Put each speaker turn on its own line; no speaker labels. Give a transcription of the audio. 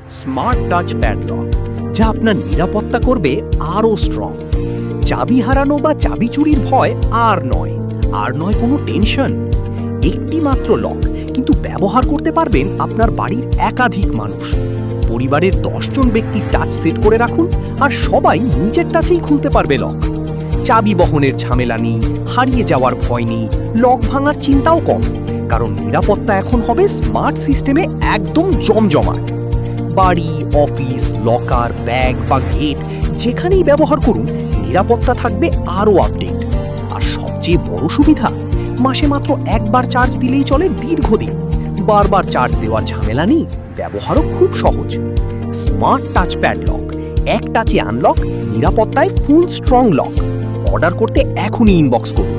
Smart touch padlock, যা আপনার নিরাপত্তা করবে আরও স্ট্রং। চাবি হারানো বা চাবি চুরির ভয় আর নয় কোনো টেনশন। একটি মাত্র লক, কিন্তু ব্যবহার করতে পারবেন আপনার বাড়ির একাধিক মানুষ। পরিবারের 10 জন ব্যক্তি টাচ সেট করে রাখুন, আর সবাই নিজের টাচেই খুলতে পারবে লক। চাবি বহনের ঝামেলা নেই, হারিয়ে যাওয়ার ভয় নেই, লক ভাঙার চিন্তাও কম, কারণ নিরাপত্তা এখন হবে স্মার্ট সিস্টেমে একদম জমজমাট। বাড়ি, অফিস, লকার, ব্যাগ বা গেট যেখানেই ব্যবহার করুন, নিরাপত্তা থাকবে আরও আপডেট। আর সবচেয়ে বড় সুবিধা, মাসে মাত্র একবার চার্জ দিলেই চলে দীর্ঘদিন। বারবার চার্জ দেওয়ার ঝামেলা নেই, ব্যবহারও খুব সহজ। স্মার্ট টাচ প্যাডলক, এক টাচে আনলক, নিরাপত্তায় ফুল স্ট্রং লক। অর্ডার করতে এখনই ইনবক্স করুন।